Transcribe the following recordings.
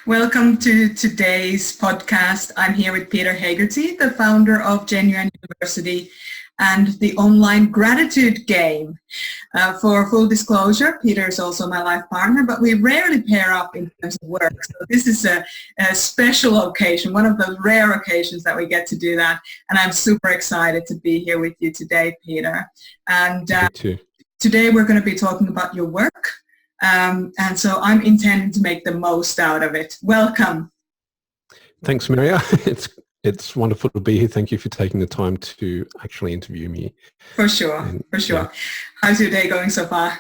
Welcome to today's podcast. I'm here with Peter Hagerty, the founder of Genuine University and the online gratitude game. For full disclosure, Peter is also my life partner, but we rarely pair up in terms of work. So this is a special occasion, one of those rare occasions that we get to do that. And I'm super excited to be here with you today, Peter. And Me too. today we're going to be talking about your work. And so I'm intending to make the most out of it. Welcome. Thanks, Maria. It's wonderful to be here. Thank you for taking the time to actually interview me. For sure. Yeah. How's your day going so far?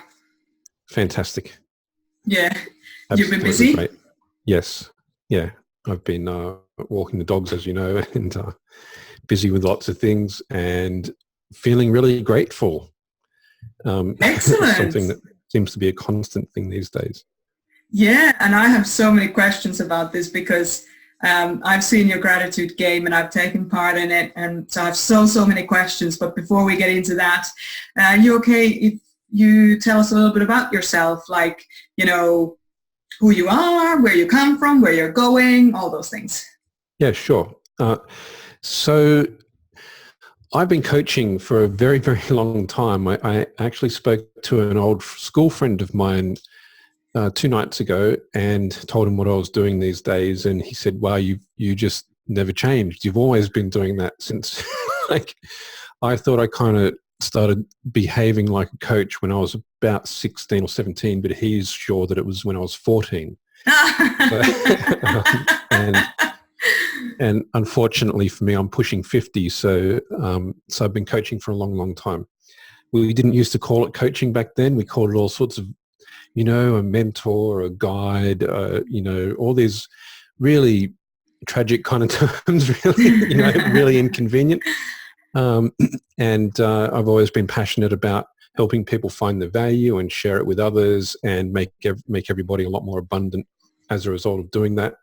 Fantastic. Yeah. Absolutely. You've been busy? Great. Yes. Yeah. I've been walking the dogs, as you know, and busy with lots of things and feeling really grateful. Excellent. Something that seems to be a constant thing these days. Yeah, and I have so many questions about this because I've seen your gratitude game and I've taken part in it, and so I have so many questions. But before we get into that, you okay if you tell us a little bit about yourself, like, you know, who you are, where you come from, where you're going, all those things? Yeah, sure. So I've been coaching for a very, very long time. I actually spoke to an old school friend of mine 2 nights ago and told him what I was doing these days. And he said, wow, you just never changed. You've always been doing that since, like, I thought I kind of started behaving like a coach when I was about 16 or 17, but he's sure that it was when I was 14. And unfortunately for me, I'm pushing 50. So I've been coaching for a long, long time. We didn't used to call it coaching back then. We called it all sorts of, you know, a mentor, a guide, you know, all these really tragic kind of terms, really, you know, really inconvenient. And I've always been passionate about helping people find the value and share it with others and make everybody a lot more abundant as a result of doing that.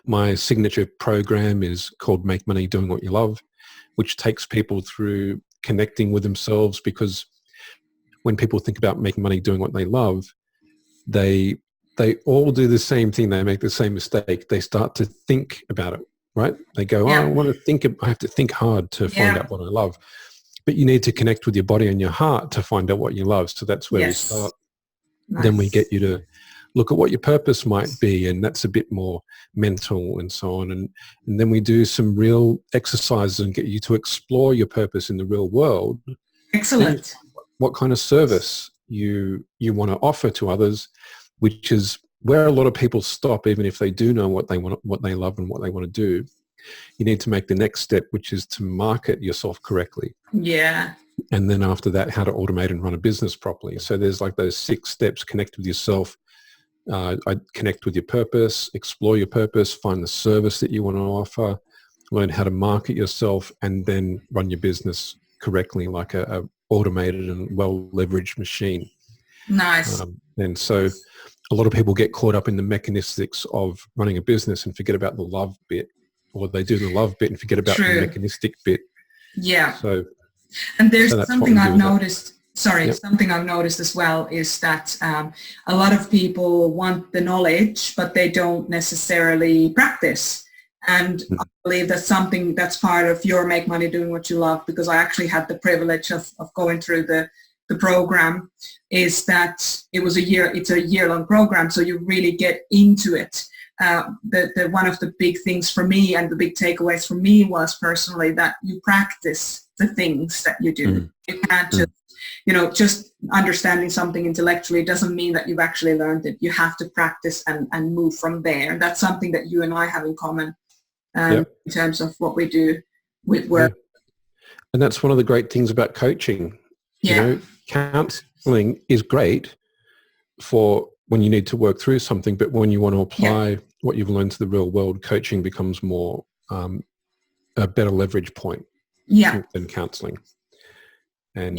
My signature program is called Make Money Doing What You Love, which takes people through connecting with themselves, because when people think about making money doing what they love, they all do the same thing. They make the same mistake. They start to think about it, right? They go, I have to think hard to find out what I love. But you need to connect with your body and your heart to find out what you love. So that's where we start. Nice. Then we get you to look at what your purpose might be, and that's a bit more mental and so on. And then we do some real exercises and get you to explore your purpose in the real world. Excellent. What kind of service you want to offer to others, which is where a lot of people stop, even if they do know what they want, what they love and what they want to do. You need to make the next step, which is to market yourself correctly. Yeah. And then after that, how to automate and run a business properly. So there's like those 6 steps: connect with yourself, I connect with your purpose, explore your purpose, find the service that you want to offer, learn how to market yourself, and then run your business correctly like a automated and well-leveraged machine. Nice. And so a lot of people get caught up in the mechanistics of running a business and forget about the love bit, or they do the love bit and forget about the mechanistic bit. Yeah. And there's something I've noticed. Something I've noticed as well is that a lot of people want the knowledge, but they don't necessarily practice. And I believe that's something that's part of your Make Money Doing What You Love, because I actually had the privilege of going through the program, is that it's a year-long program, so you really get into it. One of the big things for me, and the big takeaways for me, was personally that you practice the things that you do. You can't just, just understanding something intellectually doesn't mean that you've actually learned it. You have to practice and move from there. And that's something that you and I have in common in terms of what we do with work. And that's one of the great things about coaching. You know, counseling is great for when you need to work through something, but when you want to apply what you've learned to the real world, coaching becomes more a better leverage point than counseling. And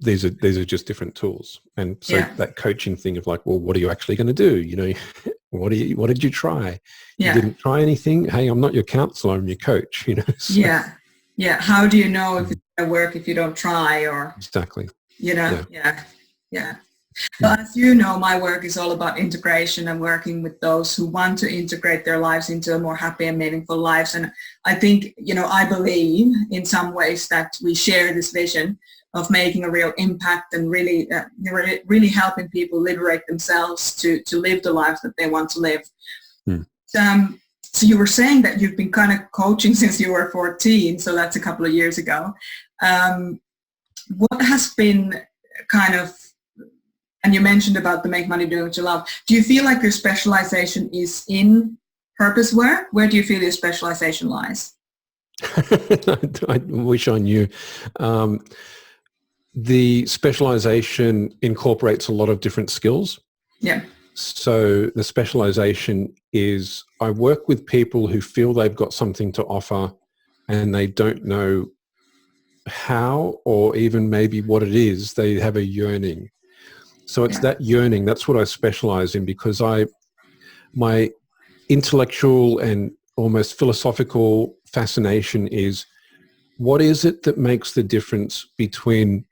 these are just different tools. And so that coaching thing of like, well, what are you actually going to do? You know, what did you try? You didn't try anything. Hey, I'm not your counselor, I'm your coach, you know? So, how do you know if it's going to work if you don't try? Or exactly. Yeah. So as you know, my work is all about integration and working with those who want to integrate their lives into a more happy and meaningful lives. And I think, I believe in some ways that we share this vision of making a real impact and really, really helping people liberate themselves to live the lives that they want to live. So you were saying that you've been kind of coaching since you were 14, so that's a couple of years ago. What has been kind of, and you mentioned about the make money doing what you love, do you feel like your specialization is in purpose work? Where do you feel your specialization lies? I wish I knew. The specialization incorporates a lot of different skills. Yeah. So the specialization is I work with people who feel they've got something to offer and they don't know how or even maybe what it is. They have a yearning. So it's that yearning. That's what I specialize in, because my intellectual and almost philosophical fascination is, what is it that makes the difference between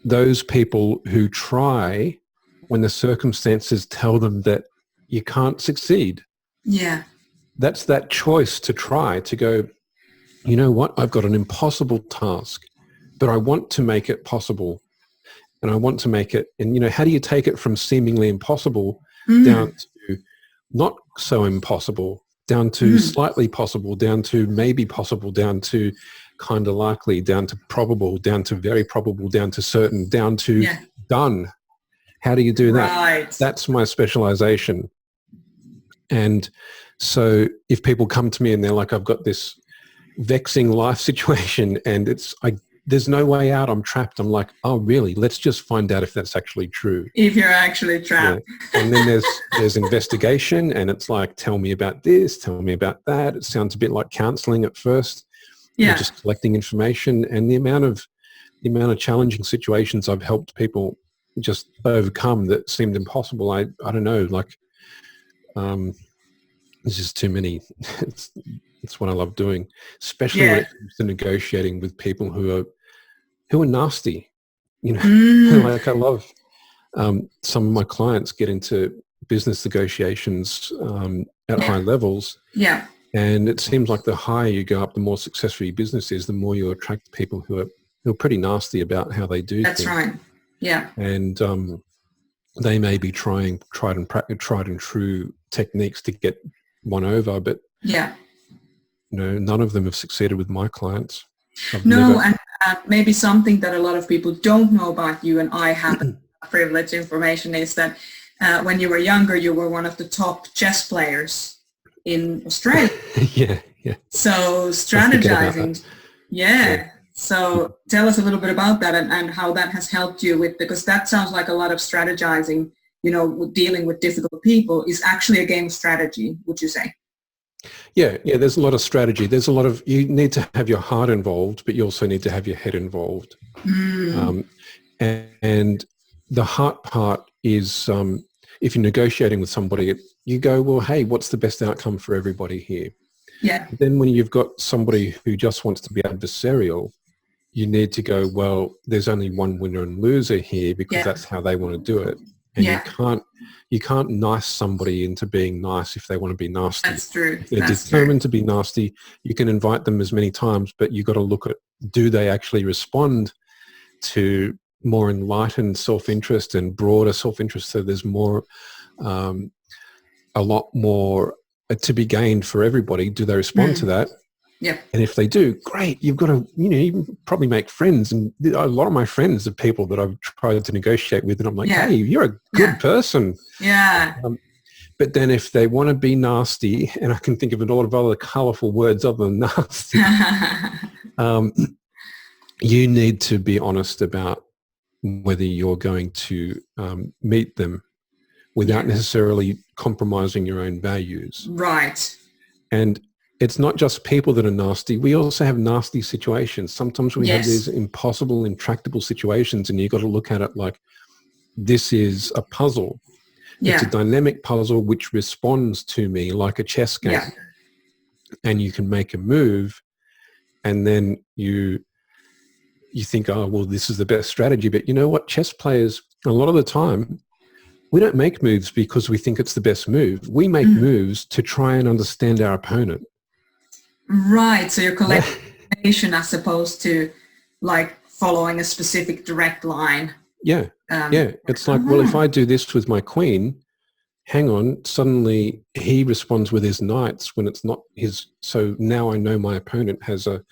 those people who try when the circumstances tell them that you can't succeed? Yeah. That's that choice to try, to go, you know what, I've got an impossible task, but I want to make it possible. And I want to make it, and how do you take it from seemingly impossible down to not so impossible, down to slightly possible, down to maybe possible, down to kind of likely, down to probable, down to very probable, down to certain, down to done. How do you do that? Right. That's my specialization. And so if people come to me and they're like, I've got this vexing life situation and there's no way out, I'm trapped. I'm like, oh, really? Let's just find out if that's actually true. If you're actually trapped. Yeah. And then there's investigation, and it's like, tell me about this, tell me about that. It sounds a bit like counseling at first. Yeah. You're just collecting information, and the amount of challenging situations I've helped people just overcome that seemed impossible. I don't know, like, there's just too many. It's what I love doing, especially when it comes to negotiating with people who are nasty. Like I love some of my clients get into business negotiations at high levels. Yeah. And it seems like the higher you go up, the more successful your business is, the more you attract people who are pretty nasty about how they do things. That's right. Yeah. And they may be trying tried and true techniques to get one over, but none of them have succeeded with my clients. And maybe something that a lot of people don't know about you, and I have privileged information, is that when you were younger, you were one of the top chess players in Australia. Yeah. So strategizing. Yeah. So tell us a little bit about that and how that has helped you with, because that sounds like a lot of strategizing, dealing with difficult people is actually a game of strategy, would you say? Yeah, there's a lot of strategy. There's a lot of, you need to have your heart involved, but you also need to have your head involved. And the heart part is, if you're negotiating with somebody, you go, well, hey, what's the best outcome for everybody here? Yeah. Then when you've got somebody who just wants to be adversarial, you need to go, well, there's only one winner and loser here, because that's how they want to do it. And you can't nice somebody into being nice if they want to be nasty. That's true. If they're determined to be nasty, you can invite them as many times, but you've got to look at, do they actually respond to more enlightened self-interest and broader self-interest? So there's more, a lot more to be gained for everybody. Do they respond to that? Yeah. And if they do, great. You've got to, you probably make friends. And a lot of my friends are people that I've tried to negotiate with, and I'm like, hey, you're a good person. Yeah. But then if they want to be nasty, and I can think of a lot of other colorful words other than nasty, you need to be honest about whether you're going to meet them without necessarily compromising your own values. Right. And it's not just people that are nasty. We also have nasty situations. Sometimes we have these impossible, intractable situations, and you've got to look at it like, this is a puzzle. It's a dynamic puzzle which responds to me like a chess game. Yeah. And you can make a move, and then you think, oh, well, this is the best strategy. But you know what? Chess players, a lot of the time, we don't make moves because we think it's the best move. We make moves to try and understand our opponent. Right. So you're collecting information as opposed to like following a specific direct line. Yeah. It's like, well, if I do this with my queen, hang on, suddenly he responds with his knights when it's not his. So now I know my opponent has a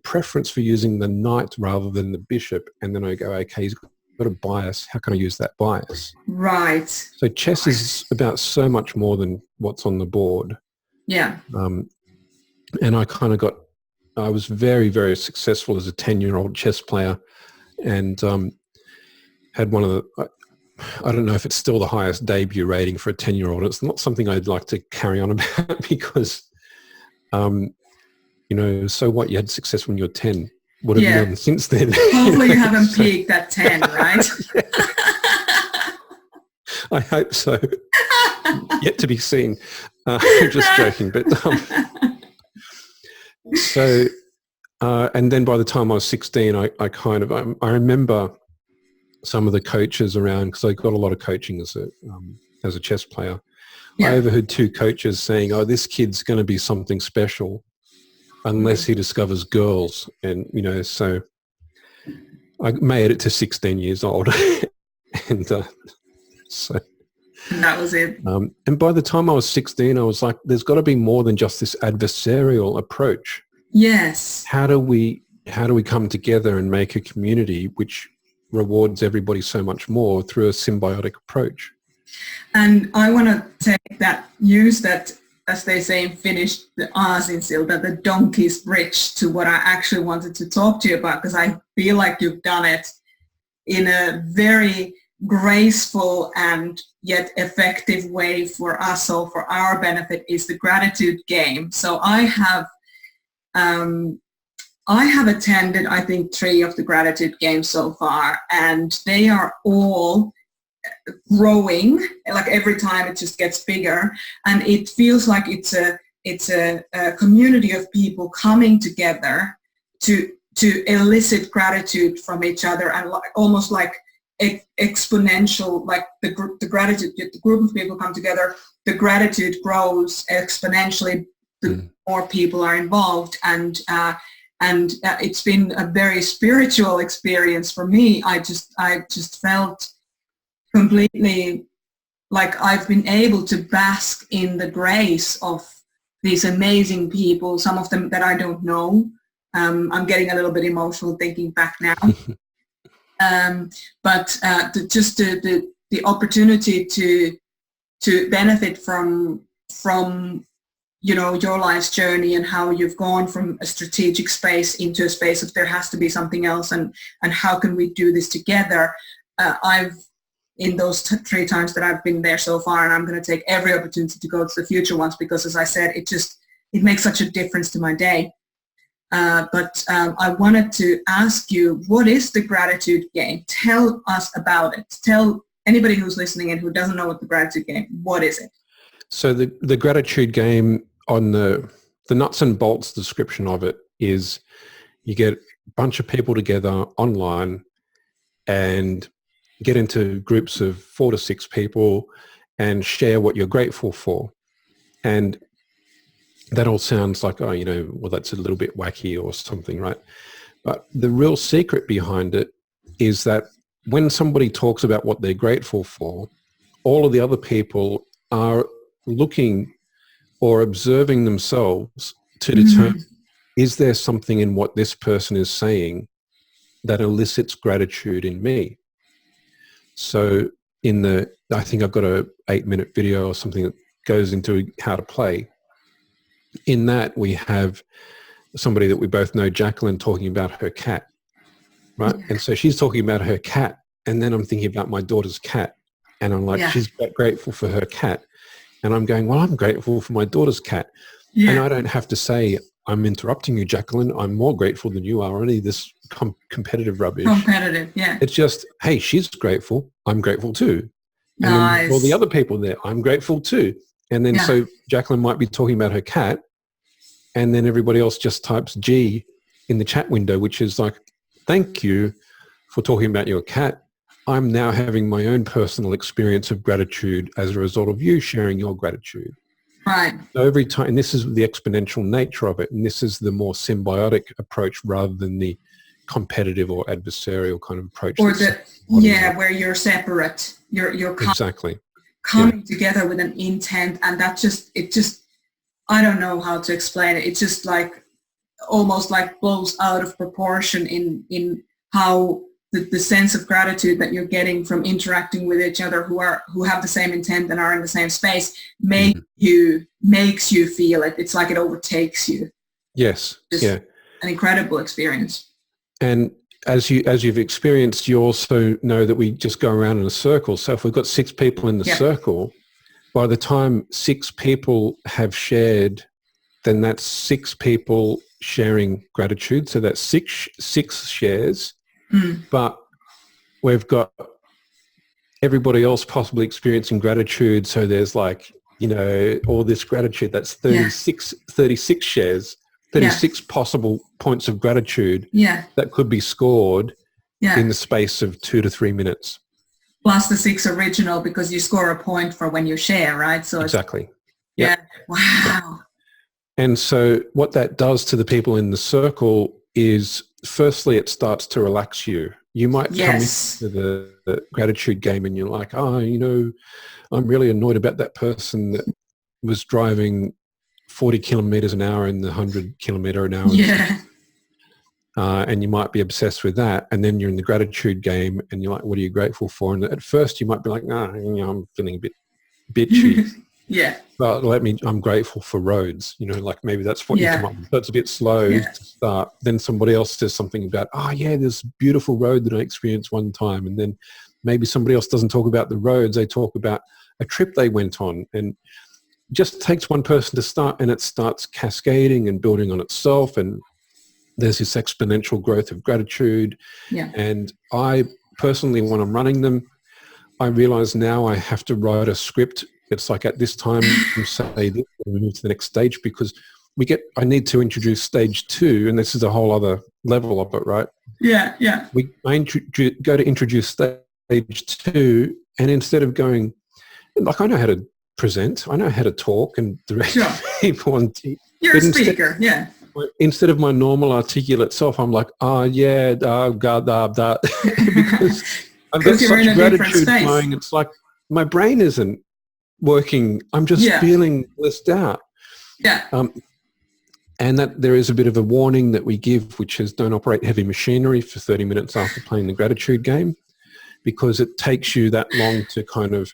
preference for using the knight rather than the bishop. And then I go, okay, he's got a bias. How can I use that bias? Right. So chess is about so much more than what's on the board. Yeah. And I was very, very successful as a 10-year-old chess player, and had one of the, I don't know if it's still the highest debut rating for a 10-year-old. It's not something I'd like to carry on about because, so what, you had success when you were 10. What have you done since then? Hopefully you haven't peaked at 10, right? I hope so. Yet to be seen. Just joking. But and then by the time I was 16, I remember some of the coaches around, because I got a lot of coaching as a chess player. Yeah. I overheard 2 coaches saying, "Oh, this kid's going to be something special unless he discovers girls." And, so I made it to 16 years old. And so that was it. And by the time I was 16, I was like, there's got to be more than just this adversarial approach. Yes. How do we come together and make a community which rewards everybody so much more through a symbiotic approach? And I want to use that, as they say in Finnish, the aasinsilta, the donkey's bridge, to what I actually wanted to talk to you about, because I feel like you've done it in a very graceful and yet effective way for us. So for our benefit is the gratitude game. So I have attended, I think, 3 of the gratitude games so far, and they are all growing. Like every time it just gets bigger, and it feels like it's a community of people coming together to elicit gratitude from each other, and almost like exponential, like the group of people come together, the gratitude grows exponentially the more people are involved, and it's been a very spiritual experience for me. I just felt completely like I've been able to bask in the grace of these amazing people, some of them that I don't know. I'm getting a little bit emotional thinking back now. But the opportunity to benefit from your life's journey, and how you've gone from a strategic space into a space of there has to be something else, and how can we do this together. I've, in those 3 times that I've been there so far, and I'm going to take every opportunity to go to the future ones, because as I said, it makes such a difference to my day. But I wanted to ask you, what is the gratitude game? Tell us about it. Tell anybody who's listening and who doesn't know what the gratitude game, what is it? So the gratitude game, on the nuts and bolts description of it, is you get a bunch of people together online and get into groups of 4 to 6 people and share what you're grateful for. And that all sounds like, well, that's a little bit wacky or something, right? But the real secret behind it is that when somebody talks about what they're grateful for, all of the other people are looking or observing themselves to determine, is there something in what this person is saying that elicits gratitude in me? So I think I've got a 8-minute video or something that goes into how to play. In that, we have somebody that we both know, Jacqueline, talking about her cat, right? And so she's talking about her cat, and then I'm thinking about my daughter's cat, and I'm like, she's grateful for her cat. And I'm going, well, I'm grateful for my daughter's cat. Yeah. And I don't have to say, I'm interrupting you, Jacqueline. I'm more grateful than you are. Any of this competitive rubbish. Competitive, yeah. It's just, hey, she's grateful. I'm grateful too. And then all the other people there, I'm grateful too. And then so Jacqueline might be talking about her cat, and then everybody else just types G in the chat window, which is like, thank you for talking about your cat. I'm now having my own personal experience of gratitude as a result of you sharing your gratitude. Right. So every time, and this is the exponential nature of it, and this is the more symbiotic approach rather than the competitive or adversarial kind of approach. Or where you're separate. You're exactly coming together with an intent, and that just I don't know how to explain it. It's just like almost like blows out of proportion in how the sense of gratitude that you're getting from interacting with each other who have the same intent and are in the same space makes you feel it. It's like it overtakes you. Yes. Just an incredible experience. And as you've experienced, you also know that we just go around in a circle. So if we've got 6 people in the circle, by the time 6 people have shared, then that's 6 people sharing gratitude. So that's six shares. But we've got everybody else possibly experiencing gratitude. So there's like, all this gratitude. That's 36 shares, 36 possible points of gratitude that could be scored in the space of 2 to 3 minutes. Plus the 6 original, because you score a point for when you share, right? So exactly. Wow. And so what that does to the people in the circle is, firstly, it starts to relax you. You might come into the gratitude game and you're like, I'm really annoyed about that person that was driving 40 kilometers an hour in the 100 kilometer an hour. And you might be obsessed with that. And then you're in the gratitude game and you're like, what are you grateful for? And at first you might be like, I'm feeling a bit bitchy. But I'm grateful for roads, like maybe that's what you come up with. So it's a bit slow to start. Then somebody else says something about, this beautiful road that I experienced one time. And then maybe somebody else doesn't talk about the roads. They talk about a trip they went on. And it just takes one person to start, and it starts cascading and building on itself. And there's this exponential growth of gratitude. And I personally, when I'm running them, I realize now I have to write a script. It's like at this time, we say this, we move to the next stage, because I need to introduce stage 2, and this is a whole other level of it, right? I go to introduce stage 2, and instead of going, like, I know how to present, I know how to talk and direct people on TV. You're a speaker, Instead of my normal articulate self, I'm like, God, because I've got such gratitude flowing. It's like my brain isn't working. I'm just feeling blissed out. And that there is a bit of a warning that we give, which is don't operate heavy machinery for 30 minutes after playing the gratitude game, because it takes you that long to kind of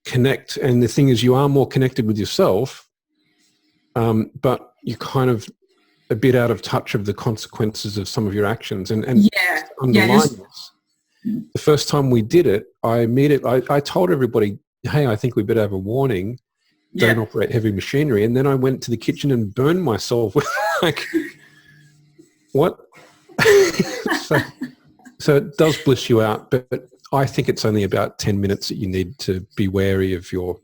connect. And the thing is, you are more connected with yourself, but you're kind of a bit out of touch of the consequences of some of your actions. And underline this. The first time we did it, I told everybody, hey, I think we better have a warning. Don't operate heavy machinery. And then I went to the kitchen and burned myself with like, what? so it does bliss you out, but I think it's only about 10 minutes that you need to be wary of your...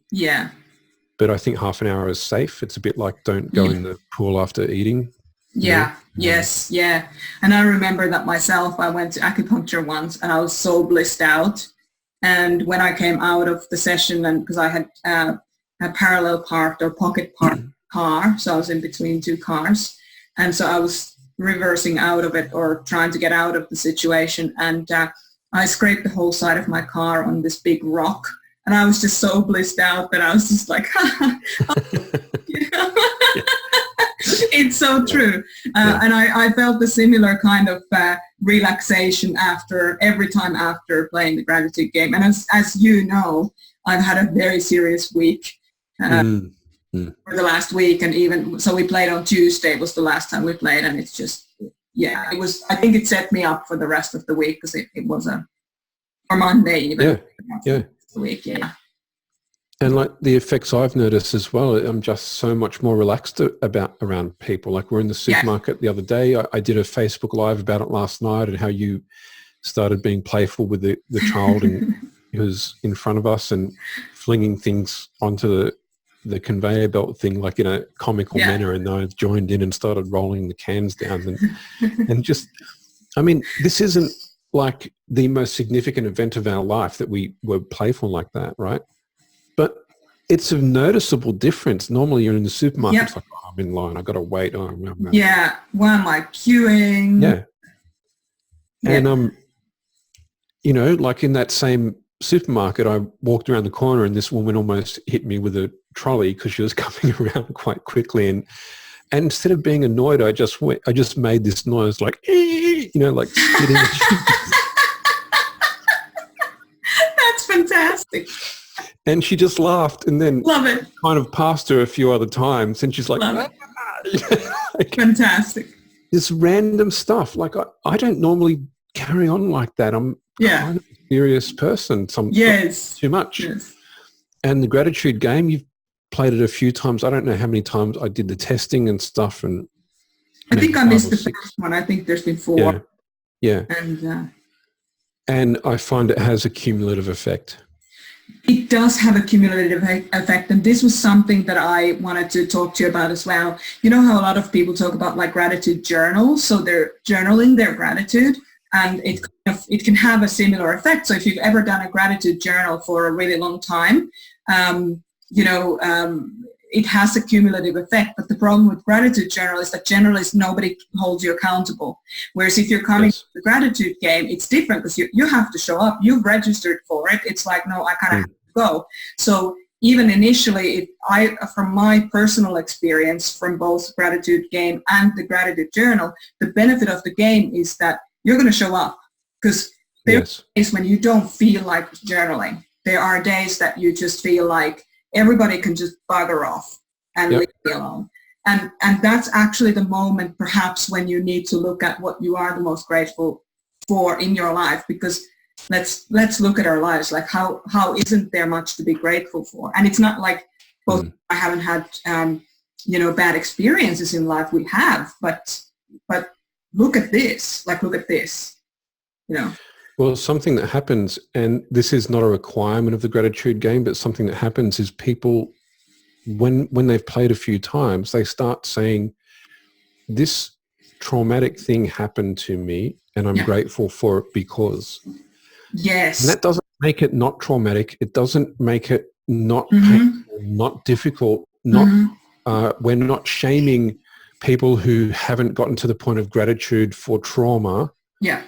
But I think half an hour is safe. It's a bit like don't go in the pool after eating. Yes. And I remember that myself, I went to acupuncture once and I was so blissed out. And when I came out of the session, and because I had a parallel parked or pocket parked car, so I was in between 2 cars. And so I was reversing out of it or trying to get out of the situation. And I scraped the whole side of my car on this big rock. And I was just so blissed out that I was just like, It's so true. And I felt the similar kind of relaxation every time after playing the gratitude game. And as you know, I've had a very serious week for the last week. And even, so we played on Tuesday was the last time we played. And it's just, it was, I think it set me up for the rest of the week, because it was or Monday even. The week, And like the effects I've noticed as well, I'm just so much more relaxed around people. Like we're in the supermarket the other day. I did a Facebook Live about it last night, and how you started being playful with the child and who's in front of us and flinging things onto the conveyor belt thing, like in a comical manner. And I joined in and started rolling the cans down and just, I mean, this isn't like the most significant event of our life that we were playful like that, right? But it's a noticeable difference. Normally you're in the supermarket, it's like, oh, I'm in line, I got to wait. Oh, no. Yeah. Why am I queuing? Yeah. And, you know, like in that same supermarket, I walked around the corner and this woman almost hit me with a trolley because she was coming around quite quickly. And instead of being annoyed, I just made this noise like, you know, like spitting. That's fantastic. And she just laughed and then Love it. kind of passed her a few other times. And she's like, like fantastic. This random stuff. Like I don't normally carry on like that. I'm kind of a serious person. Too much. Yes. And the gratitude game, you've played it a few times. I don't know how many times I did the testing and stuff. And I think I missed the first one. I think there's been 4. Yeah. And I find it has a cumulative effect. It does have a cumulative effect. And this was something that I wanted to talk to you about as well. You know how a lot of people talk about like gratitude journals. So they're journaling their gratitude, and it can have a similar effect. So if you've ever done a gratitude journal for a really long time, it has a cumulative effect. But the problem with gratitude journal is that generally nobody holds you accountable. Whereas if you're coming to the gratitude game, it's different because you have to show up. You've registered for it. It's like, no, I kind of have to go. So even initially, from my personal experience from both gratitude game and the gratitude journal, the benefit of the game is that you're going to show up, because there are days when you don't feel like journaling. There are days that you just feel like everybody can just bugger off and leave me alone. And that's actually the moment perhaps when you need to look at what you are the most grateful for in your life, because let's look at our lives. Like how isn't there much to be grateful for? And it's not like both I haven't had bad experiences in life. We have, but look at this, Well, something that happens, and this is not a requirement of the gratitude game, but something that happens is people, when they've played a few times, they start saying, this traumatic thing happened to me and I'm grateful for it because. Yes. And that doesn't make it not traumatic. It doesn't make it not painful, not difficult, we're not shaming people who haven't gotten to the point of gratitude for trauma. Yeah.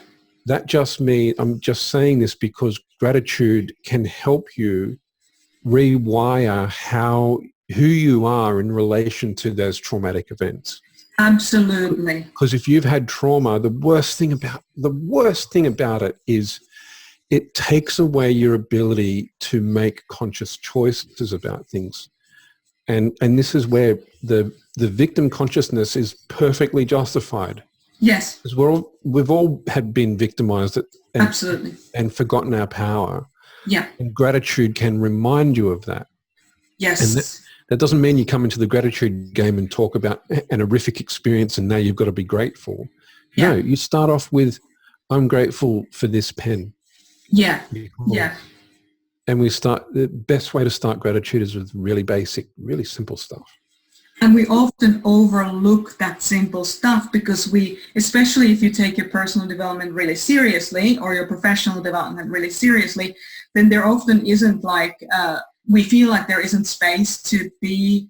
That just means, I'm just saying this because gratitude can help you rewire who you are in relation to those traumatic events. Absolutely. Because if you've had trauma, the worst thing about it is it takes away your ability to make conscious choices about things. And this is where the victim consciousness is perfectly justified. Yes. Because we've all been victimized absolutely, and forgotten our power. Yeah. And gratitude can remind you of that. Yes. And that doesn't mean you come into the gratitude game and talk about an horrific experience and now you've got to be grateful. Yeah. No, you start off with, I'm grateful for this pen. Yeah. Yeah. And the best way to start gratitude is with really basic, really simple stuff. And we often overlook that simple stuff because especially if you take your personal development really seriously or your professional development really seriously, then there often isn't we feel like there isn't space to be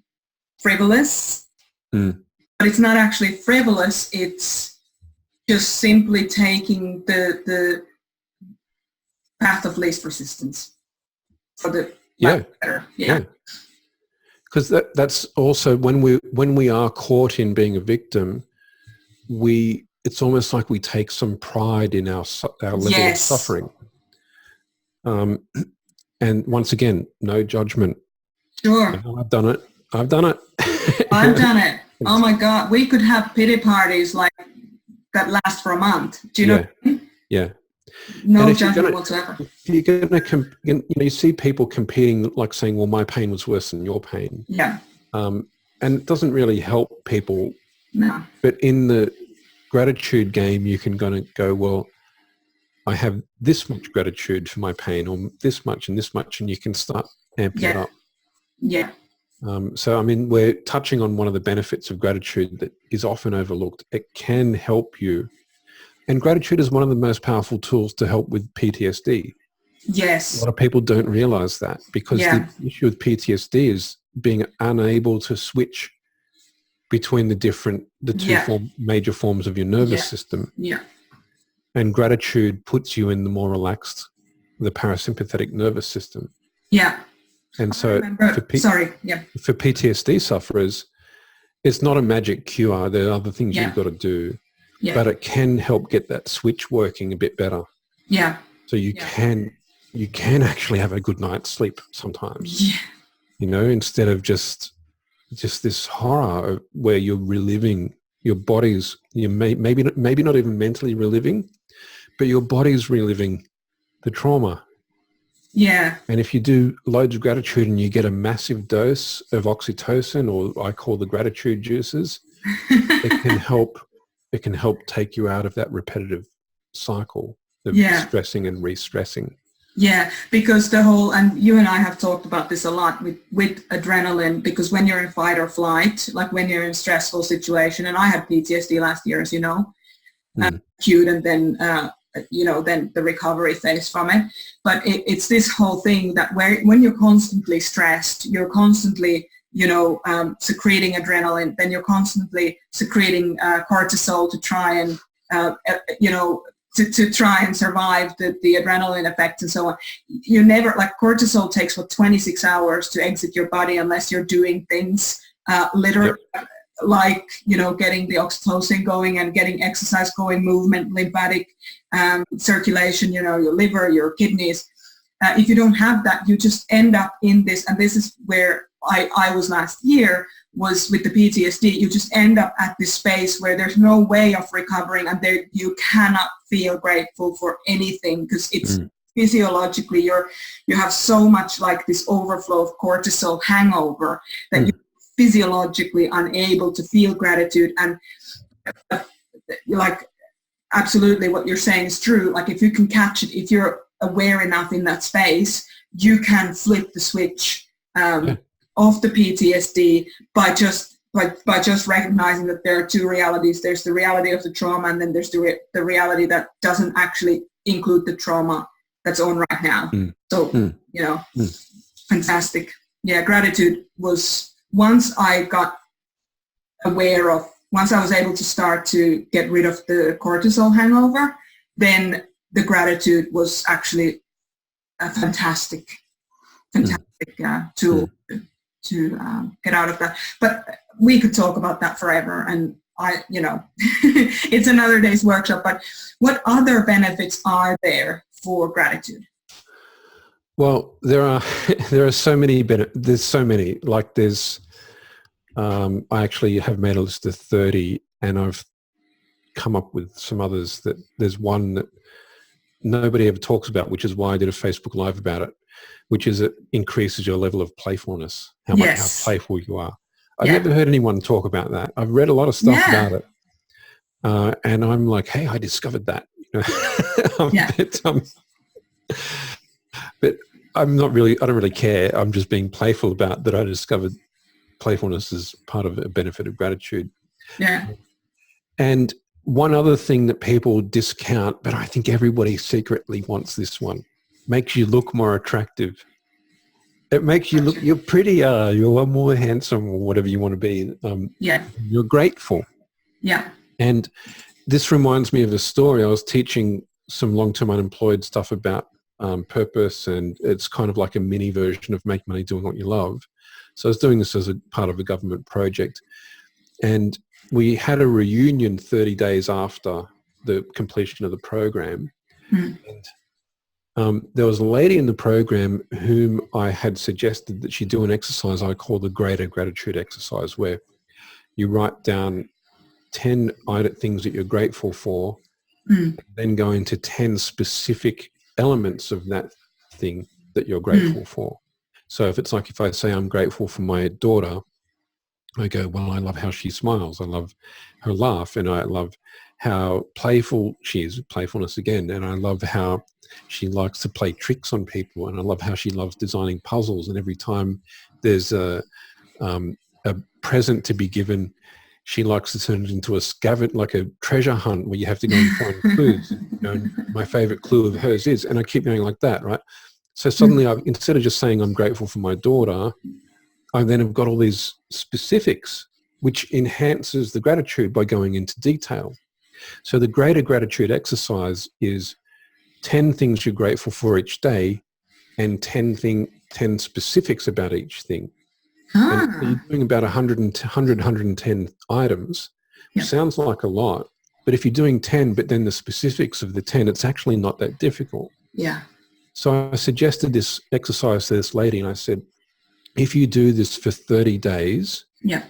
frivolous. But it's not actually frivolous. It's just simply taking the path of least resistance for the better. Yeah. Because that's also when we are caught in being a victim, it's almost like we take some pride in our level of suffering. And once again, no judgment. Sure. I've done it. I've done it. Oh my God, we could have pity parties like that last for a month. Do you know what I mean? Yeah. No judgment whatsoever. You're gonna you see people competing, like saying, well, my pain was worse than your pain. Yeah. And it doesn't really help people. No. But in the gratitude game, you can go, well, I have this much gratitude for my pain, or this much and this much, and you can start amping it up. Yeah. So, I mean, we're touching on one of the benefits of gratitude that is often overlooked. It can help you And gratitude is one of the most powerful tools to help with PTSD. A Yes. lot of people don't realize that, because Yeah. the issue with PTSD is being unable to switch between the two Yeah. major forms of your nervous Yeah. system. Yeah. And gratitude puts you in the more relaxed, the parasympathetic nervous system. Yeah. And I so remember. Sorry. Yeah. for PTSD sufferers, it's not a magic cure. There are other things Yeah. you've got to do, Yeah. but it can help get that switch working a bit better. Yeah. So you can actually have a good night's sleep sometimes, Yeah. instead of just this horror where you're reliving your body's, maybe not even mentally reliving, but your body's reliving the trauma. Yeah. And if you do loads of gratitude and you get a massive dose of oxytocin, or I call the gratitude juices, it can help take you out of that repetitive cycle of stressing and re-stressing. Yeah, because and you and I have talked about this a lot with adrenaline, because when you're in fight or flight, like when you're in a stressful situation, and I had PTSD last year, as you know, acute, and then, then the recovery phase from it. But it's this whole thing that when you're constantly stressed, you're constantly, secreting adrenaline, then you're constantly secreting cortisol to try and, to try and survive the adrenaline effect and so on. You never, like, cortisol takes 26 hours to exit your body unless you're doing things literally, like, getting the oxytocin going and getting exercise going, movement, lymphatic circulation, your liver, your kidneys. If you don't have that, you just end up in this, and this is where I was last year, was with the PTSD. You just end up at this space where there's no way of recovering, and there you cannot feel grateful for anything, because it's physiologically you have so much, like, this overflow of cortisol hangover that you're physiologically unable to feel gratitude. And like, absolutely what you're saying is true. Like, if you can catch it, if you're aware enough in that space, you can flip the switch of the PTSD by just recognizing that there are two realities. There's the reality of the trauma, and then there's the reality that doesn't actually include the trauma that's on right now. So, fantastic. Yeah, gratitude was, once I was able to start to get rid of the cortisol hangover, then the gratitude was actually a fantastic tool to get out of that. But we could talk about that forever, and it's another day's workshop. But what other benefits are there for gratitude? Well, there are so many there's so many. Like, I actually have made a list of 30, and I've come up with some others. That there's one that nobody ever talks about, which is why I did a Facebook Live about it, which is it increases your level of playfulness, how playful you are. I've never heard anyone talk about that. I've read a lot of stuff about it. And I'm like, hey, I discovered that. But I don't really care. I'm just being playful about that. I discovered playfulness is part of a benefit of gratitude. Yeah. And one other thing that people discount, but I think everybody secretly wants this one, makes you look more attractive. It makes you look, you're prettier, you're more handsome, or whatever you want to be. You're grateful. Yeah. And this reminds me of a story. I was teaching some long-term unemployed stuff about purpose, and it's kind of like a mini version of Make Money Doing What You Love. So I was doing this as a part of a government project, and we had a reunion 30 days after the completion of the program. And there was a lady in the program whom I had suggested that she do an exercise I call the Greater Gratitude exercise, where you write down 10 things that you're grateful for, then go into 10 specific elements of that thing that you're grateful for. So if I say I'm grateful for my daughter, I go, well, I love how she smiles. I love her laugh, and I love how playful she is, playfulness again. And I love how she likes to play tricks on people, and I love how she loves designing puzzles. And every time there's a present to be given, She likes to turn it into a like a treasure hunt where you have to go and find clues. You know, and my favorite clue of hers is, and I keep going like that, right? So suddenly, instead of just saying I'm grateful for my daughter, I then have got all these specifics, which enhances the gratitude by going into detail. So the greater gratitude exercise is 10 things you're grateful for each day and 10 specifics about each thing. And so you're doing about 110 items. Yep. Sounds like a lot, but if you're doing 10, but then the specifics of the 10, it's actually not that difficult. Yeah. So I suggested this exercise to this lady, and I said, if you do this for 30 days, yeah,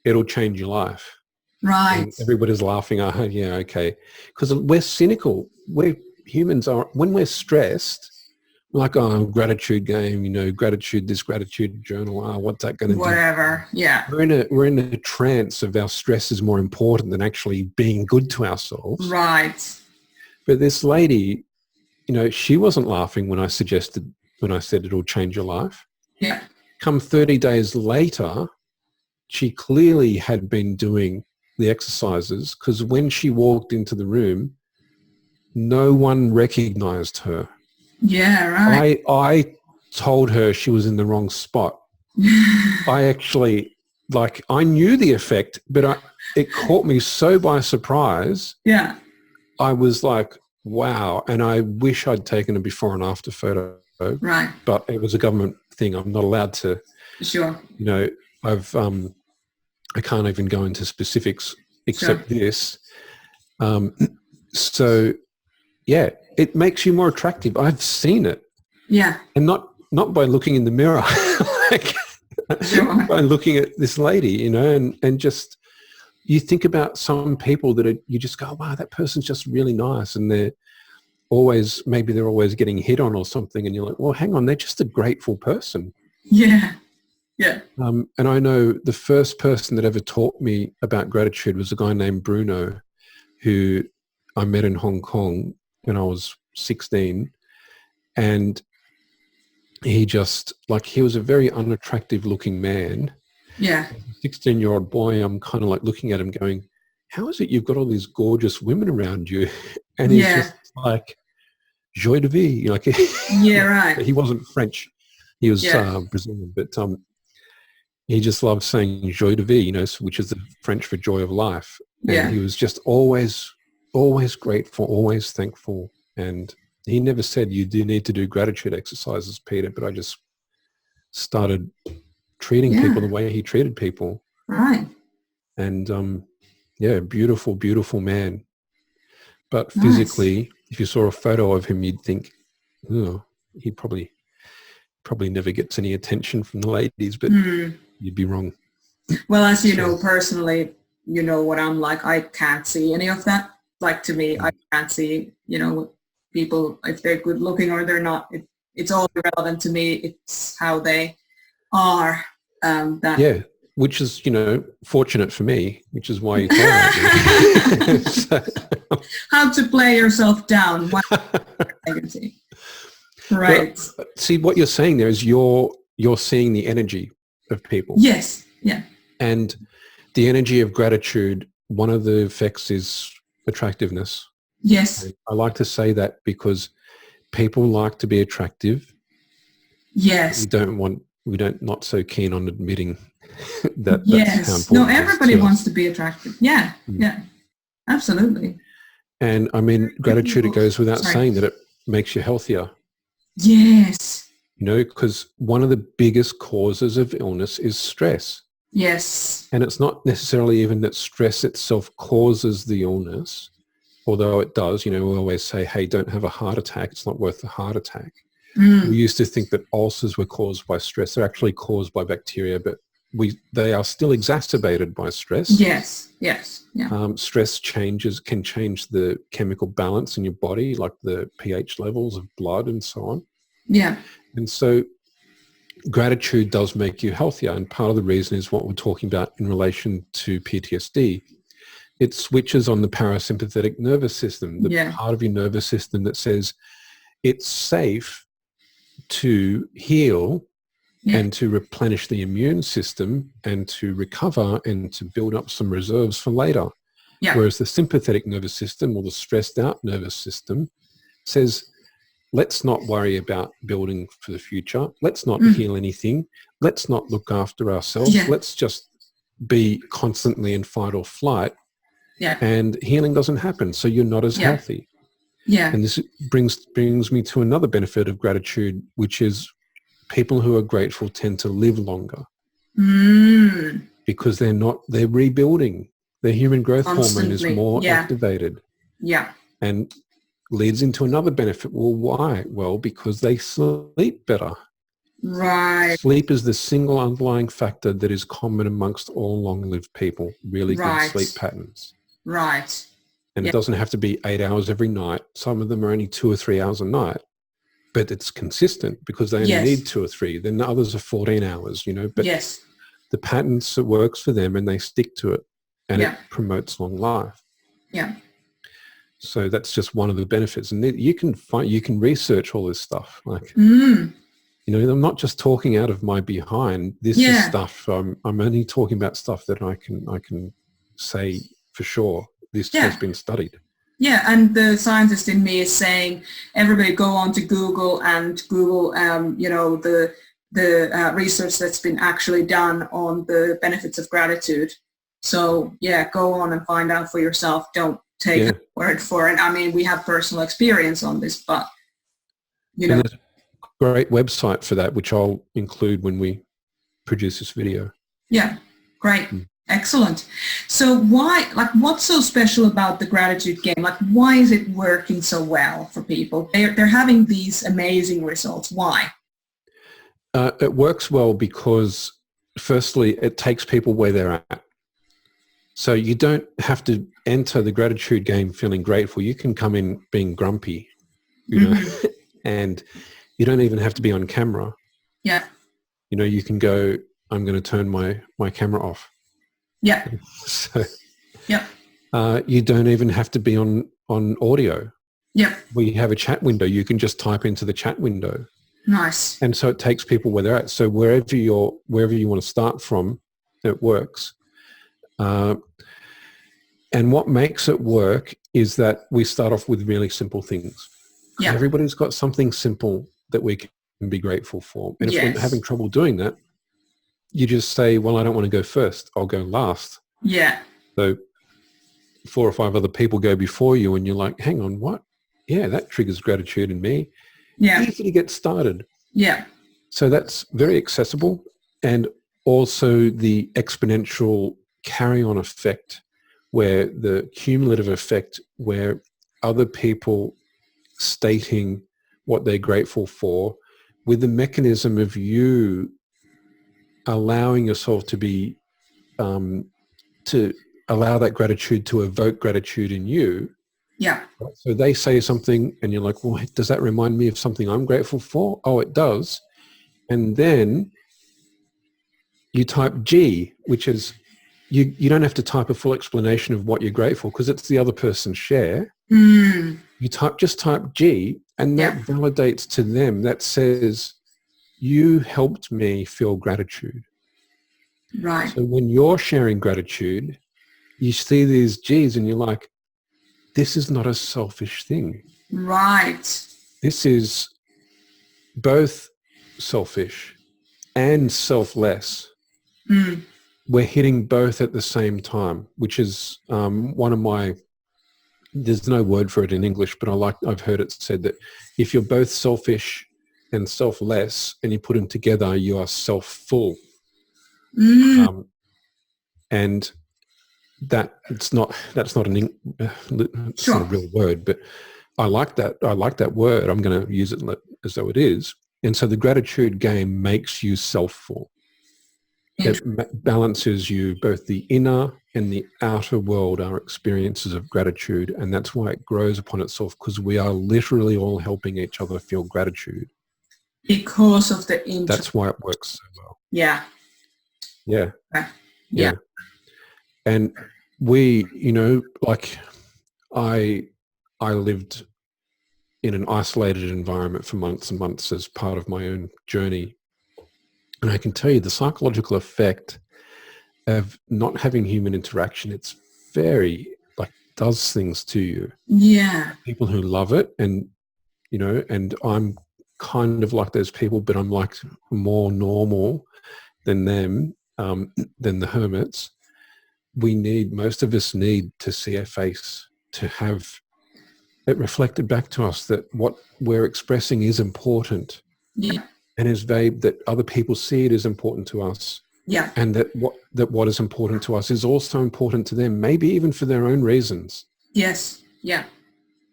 it'll change your life. Right. And everybody's laughing. Oh, yeah, okay. Because we're cynical. Humans are, when we're stressed, like, oh, gratitude game, you know, gratitude, this gratitude journal, what's that going to do? Whatever, yeah. We're in a trance of our stress is more important than actually being good to ourselves. Right. But this lady, you know, she wasn't laughing when I said it'll change your life. Yeah. Come 30 days later, she clearly had been doing the exercises, because when she walked into the room, no one recognized her. Yeah, right. I told her she was in the wrong spot. I actually, I knew the effect, but it caught me so by surprise. Yeah. I was like, wow. And I wish I'd taken a before and after photo. Right. But it was a government thing. I'm not allowed to. Sure. You know, I can't even go into specifics except this. So, yeah, it makes you more attractive. I've seen it. Yeah. And not by looking in the mirror, by looking at this lady, you know, and just, you think about some people that you just go, wow, that person's just really nice. And they're always getting hit on or something. And you're like, well, hang on, they're just a grateful person. Yeah. Yeah. And I know the first person that ever taught me about gratitude was a guy named Bruno, who I met in Hong Kong when I was 16. And he just, he was a very unattractive looking man. Yeah. 16-year-old boy, I'm kind of looking at him going, how is it you've got all these gorgeous women around you? And he's just like, joie de vivre. Yeah, right. He wasn't French. He was Brazilian, but he just loved saying joie de vivre, you know, which is the French for joy of life. And he was just always grateful, always thankful. And he never said, you do need to do gratitude exercises, Peter, but I just started treating people the way he treated people. Right. And beautiful, beautiful man. But physically, if you saw a photo of him, you'd think, oh, he probably never gets any attention from the ladies, but you'd be wrong. Well, as you know, personally, you know what I'm like. I can't see any of that. To me, I can't see, you know, people, if they're good looking or they're not. It's all irrelevant to me. It's how they are. Which is, you know, fortunate for me, which is why you told me. How to play yourself down. Right. But see, what you're saying there is you're seeing the energy of people. Yes. Yeah. And the energy of gratitude, one of the effects is attractiveness. Yes. And I like to say that because people like to be attractive. Yes. We don't not so keen on admitting that. Yes. That's how important. No, everybody wants to be attractive. Yeah. Yeah. Absolutely. And I mean, gratitude, it goes without saying that it makes you healthier. Yes. You know, because one of the biggest causes of illness is stress. Yes. And it's not necessarily even that stress itself causes the illness, although it does. You know, we always say, hey, don't have a heart attack. It's not worth a heart attack. We used to think that ulcers were caused by stress. They're actually caused by bacteria, but they are still exacerbated by stress. Yes. Yes. Yeah. Stress can change the chemical balance in your body, like the pH levels of blood and so on. Yeah. And so gratitude does make you healthier. And part of the reason is what we're talking about in relation to PTSD. It switches on the parasympathetic nervous system, the part of your nervous system that says it's safe to heal Yeah. and to replenish the immune system and to recover and to build up some reserves for later. Yeah. Whereas the sympathetic nervous system or the stressed out nervous system says, let's not worry about building for the future. Let's not heal anything. Let's not look after ourselves. Yeah. Let's just be constantly in fight or flight. Yeah. And healing doesn't happen. So you're not as healthy. Yeah. And this brings me to another benefit of gratitude, which is people who are grateful tend to live longer because they're rebuilding. Their human growth hormone is more activated. Yeah. And leads into another benefit. Well, why? Well, because they sleep better. Right. Sleep is the single underlying factor that is common amongst all long-lived people, really good sleep patterns. Right. And it doesn't have to be 8 hours every night. Some of them are only 2 or 3 hours a night, but it's consistent because they only need 2 or 3. Then the others are 14 hours, but the patterns that works for them and they stick to it and it promotes long life. Yeah. So that's just one of the benefits. And you can research all this stuff. Like, I'm not just talking out of my behind. This is stuff. I'm only talking about stuff that I can say for sure. This has been studied. Yeah, and the scientist in me is saying, everybody go on to Google and Google, the research that's been actually done on the benefits of gratitude. So go on and find out for yourself. Don't take a word for it. I mean, we have personal experience on this, but And there's a great website for that, which I'll include when we produce this video. Yeah, great. Excellent. So what's so special about the gratitude game? Like, why is it working so well for people? They're having these amazing results. Why? It works well because, firstly, it takes people where they're at. So you don't have to enter the gratitude game feeling grateful. You can come in being grumpy, and you don't even have to be on camera. Yeah. You can go, I'm going to turn my camera off. Yeah. So yeah. You don't even have to be on audio. Yeah. We have a chat window. You can just type into the chat window. Nice. And so it takes people where they're at. So wherever you want to start from, it works. And what makes it work is that we start off with really simple things. Yeah. Everybody's got something simple that we can be grateful for. And if we're having trouble doing that, you just say, well, I don't want to go first. I'll go last. Yeah. So 4 or 5 other people go before you and you're like, hang on, what? Yeah, that triggers gratitude in me. Yeah. Easy to get started. Yeah. So that's very accessible. And also the exponential carry-on effect, where the cumulative effect, where other people stating what they're grateful for with the mechanism of you allowing yourself to be, to allow that gratitude to evoke gratitude in you. Yeah. So they say something and you're like, well, does that remind me of something I'm grateful for? Oh, it does. And then you type G, which is, you don't have to type a full explanation of what you're grateful because it's the other person's share. You just type G and that validates to them. That says, you helped me feel gratitude. Right. So when you're sharing gratitude, you see these G's and you're like, this is not a selfish thing. Right. This is both selfish and selfless. We're hitting both at the same time, which is one of my, there's no word for it in English, but I've heard it said that if you're both selfish and selfless and you put them together, you are self-full. And that's not it's not a real word, but I like that word. I'm going to use it as though it is. And so the gratitude game makes you self-full. It balances you, both the inner and the outer world are experiences of gratitude. And that's why it grows upon itself, because we are literally all helping each other feel gratitude. Because of the That's why it works so well. Yeah. Yeah. Yeah. And we, like I lived in an isolated environment for months and months as part of my own journey. And I can tell you the psychological effect of not having human interaction, it's very, like, does things to you. Yeah. People who love it, and, you know, and I'm kind of like those people, but I'm like more normal than them, than the hermits. Most of us need to see our face, to have it reflected back to us that what we're expressing is important. Yeah. And is vague, that other people see it as important to us. Yeah. And that what is important to us is also important to them, maybe even for their own reasons. Yes. Yeah.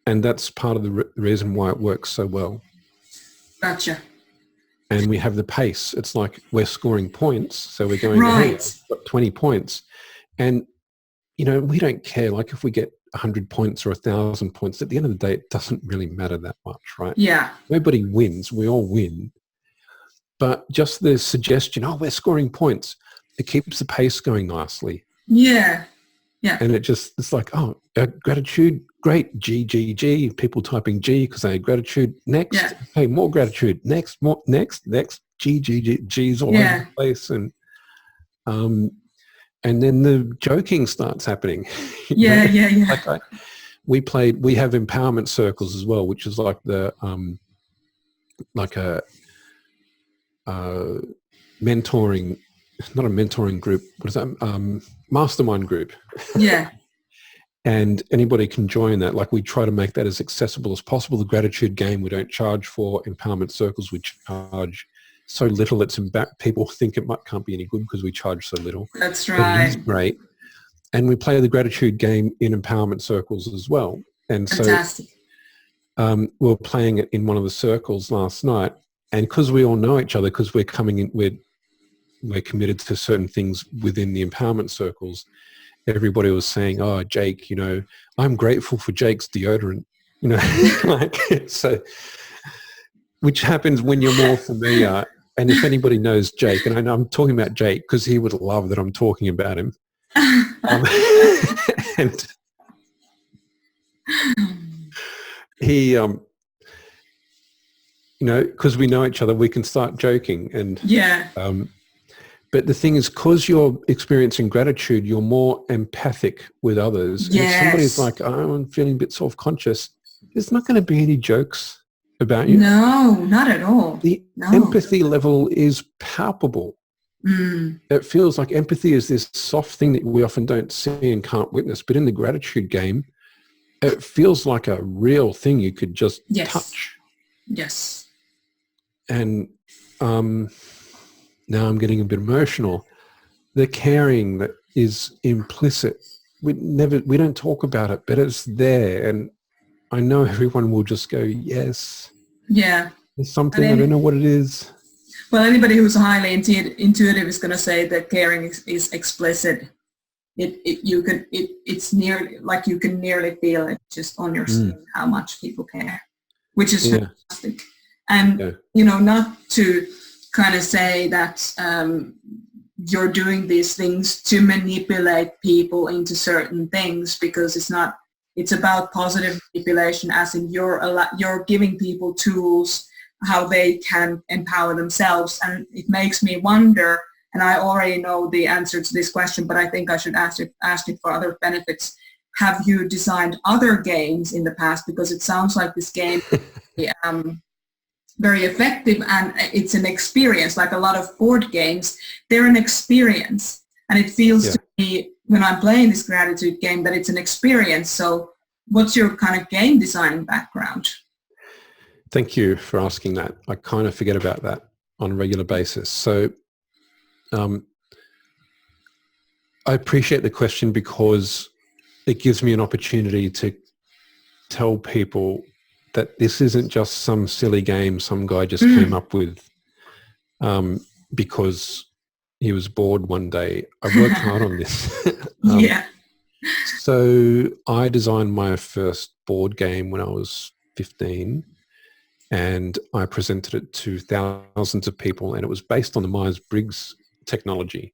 And that's part of the reason why it works so well. Gotcha. And we have the pace. It's like we're scoring points. So we're going, Right. hey, I've got 20 points. And, you know, we don't care. Like if we get 100 points or 1,000 points, at the end of the day, it doesn't really matter that much, right? Yeah. Nobody wins. We all win. But just the suggestion, oh, we're scoring points, it keeps the pace going nicely. Yeah. Yeah. And it's like, oh, gratitude, great, G, G, G, people typing G because they had gratitude. Next, Yeah. hey, more gratitude. Next, more, next, G, G, G, G's all over the place. And then the joking starts happening. Yeah, yeah, yeah. Like we have empowerment circles as well, which is like the, like a mentoring, not a mentoring group, what is that? Mastermind group. Yeah. And anybody can join that. Like we try to make that as accessible as possible. The gratitude game, we don't charge for. Empowerment circles, we charge so little. People think can't be any good because we charge so little. That's right. right. It is great. And we play the gratitude game in empowerment circles as well. And fantastic. So we were playing it in one of the circles last night. And because we all know each other, because we're coming in, we're committed to certain things within the empowerment circles, everybody was saying, oh, Jake, you know, I'm grateful for Jake's deodorant, you know, like, so, which happens when you're more familiar. And if anybody knows Jake, and I know I'm talking about Jake because he would love that I'm talking about him. And he, you know, because we know each other, we can start joking. And yeah. But the thing is, because you're experiencing gratitude, you're more empathic with others. Yes. And if somebody's like, oh, I'm feeling a bit self-conscious, there's not going to be any jokes about you. No, not at all. The empathy level is palpable. It feels like empathy is this soft thing that we often don't see and can't witness. But in the gratitude game, it feels like a real thing you could just touch. Yes. And now I'm getting a bit emotional. The caring that is implicit, we don't talk about it, but it's there. And I know everyone will just go, yes. Yeah. There's something, I don't know what it is. Well, anybody who's highly intuitive is going to say that caring is explicit. It's nearly like you can nearly feel it just on your skin how much people care, which is fantastic. And you know, not to kind of say that you're doing these things to manipulate people into certain things, because it's about positive manipulation, as in you're giving people tools how they can empower themselves. And it makes me wonder, and I already know the answer to this question, but I think I should ask it for other benefits. Have you designed other games in the past? Because it sounds like this game very effective, and it's an experience. Like a lot of board games, they're an experience, and it feels to me when I'm playing this gratitude game that it's an experience. So what's your kind of game design background? Thank you for asking that. I kind of forget about that on a regular basis. So I appreciate the question, because it gives me an opportunity to tell people that this isn't just some silly game some guy just came up with because he was bored one day. I worked hard on this. So I designed my first board game when I was 15, and I presented it to thousands of people, and it was based on the Myers-Briggs technology.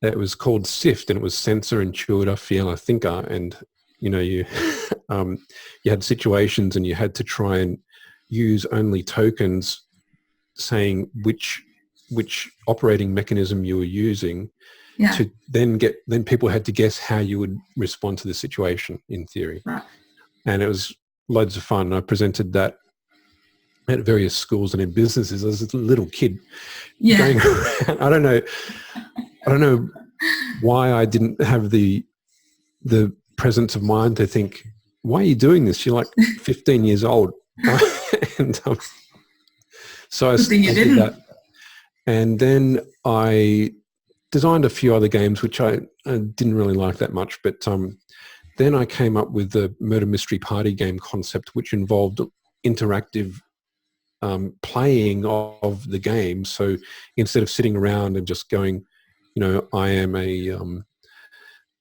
It was called SIFT, and it was Sensor, Intuitor, Feeler, Thinker. And you know, you had situations, and you had to try and use only tokens saying which which operating mechanism you were using, Yeah. to then people had to guess how you would respond to the situation in theory. Right. And it was loads of fun. I presented that at various schools and in businesses as a little kid going around. I don't know why I didn't have the presence of mind to think, why are you doing this? You're like 15 years old. And so I did that. And then I designed a few other games, which I didn't really like that much. But then I came up with the murder mystery party game concept, which involved interactive playing of the game. So instead of sitting around and just going,